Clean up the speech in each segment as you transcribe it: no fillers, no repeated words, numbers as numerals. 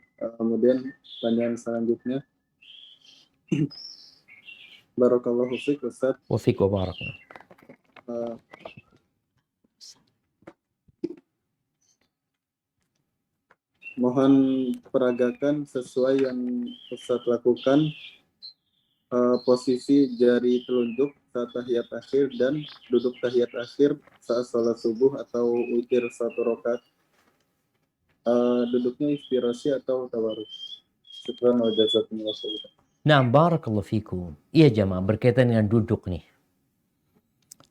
Ustaz. Kemudian pertanyaan selanjutnya, Barakallahu fiik Ustaz. Wa fiik wa barakna. Eh, Mohon peragakan sesuai yang Ustaz lakukan, posisi jari telunjuk saat tahiyat akhir dan duduk tahiyat akhir saat sholat subuh atau witir satu rakaat. Duduknya iftirasi atau tawarruk. Syukran wa jazakumullah khairan. Nah, barakallahu fikum. Iya jamaah, berkaitan dengan duduk nih.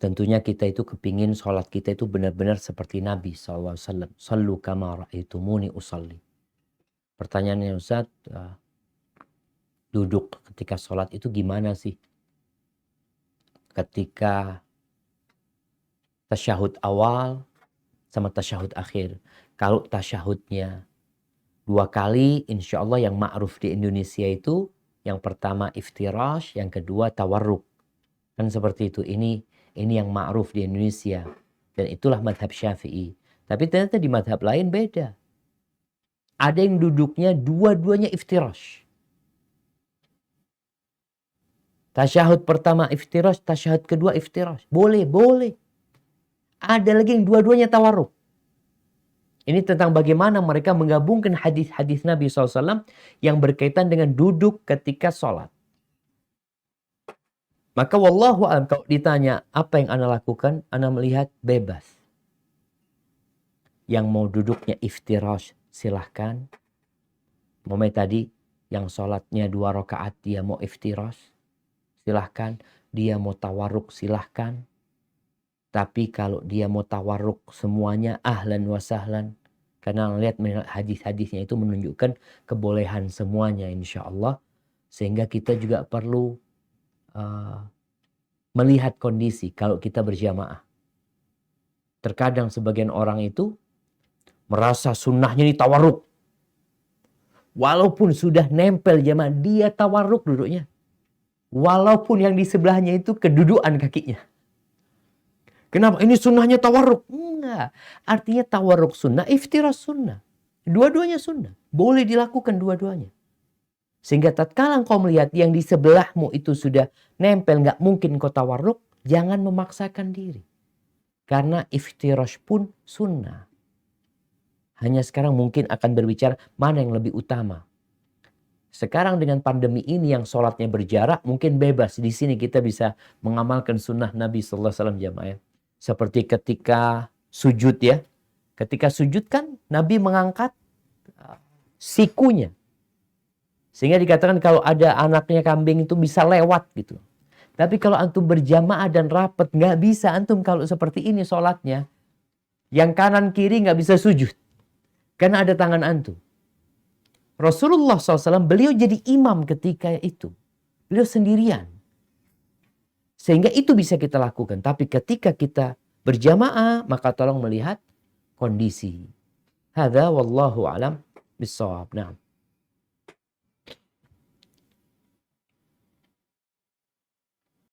Tentunya kita itu kepingin sholat kita itu benar-benar seperti Nabi SAW. Sallu kama ra'aitumuni usalli. Pertanyaannya Ustaz, duduk ketika sholat itu gimana sih? Ketika tasyahud awal sama tasyahud akhir. Kalau tasyahudnya 2 kali, insya Allah yang ma'ruf di Indonesia itu, yang pertama iftirash, yang kedua tawarruk. Kan seperti itu. Ini yang ma'ruf di Indonesia. Dan itulah madhab Syafi'i. Tapi ternyata di madhab lain beda. Ada yang duduknya dua-duanya iftirash. Tasyahud pertama iftirash, tasyahud kedua iftirash. Boleh. Ada lagi yang dua-duanya tawarruk. Ini tentang bagaimana mereka menggabungkan hadis-hadis Nabi SAW yang berkaitan dengan duduk ketika sholat. Maka wallahu a'lam, kalau ditanya apa yang Anda lakukan, Anda melihat bebas. Yang mau duduknya iftirash silahkan. Tadi yang sholatnya 2 rakaat dia mau iftirash silahkan. Dia mau tawarruk silahkan. Tapi kalau dia mau tawarruk semuanya ahlan wa sahlan. Karena lihat hadis-hadisnya itu menunjukkan kebolehan semuanya insya Allah. Sehingga kita juga perlu melihat kondisi kalau kita berjamaah. Terkadang sebagian orang itu merasa sunnahnya ini tawarruk. Walaupun sudah nempel jamaah, dia tawarruk duduknya. Walaupun yang di sebelahnya itu kedudukan kakinya. Kenapa? Ini sunnahnya tawarruk. Enggak. Artinya tawarruk sunnah, iftirash sunnah. Dua-duanya sunnah. Boleh dilakukan dua-duanya. Sehingga tatkala kau melihat yang di sebelahmu itu sudah nempel, nggak mungkin kau tawarruk, jangan memaksakan diri. Karena iftirash pun sunnah. Hanya sekarang mungkin akan berbicara mana yang lebih utama. Sekarang dengan pandemi ini yang sholatnya berjarak, mungkin bebas. Di sini kita bisa mengamalkan sunnah Nabi SAW jamaah. Seperti ketika sujud ya. Ketika sujud kan Nabi mengangkat sikunya. Sehingga dikatakan kalau ada anaknya kambing itu bisa lewat gitu. Tapi kalau antum berjamaah dan rapat, nggak bisa antum kalau seperti ini sholatnya. Yang kanan kiri nggak bisa sujud. Karena ada tangan antum. Rasulullah SAW beliau jadi imam ketika itu. Beliau sendirian. Sehingga itu bisa kita lakukan. Tapi ketika kita berjamaah, maka tolong melihat kondisi. Hadza wallahu alam bissawab. Nah.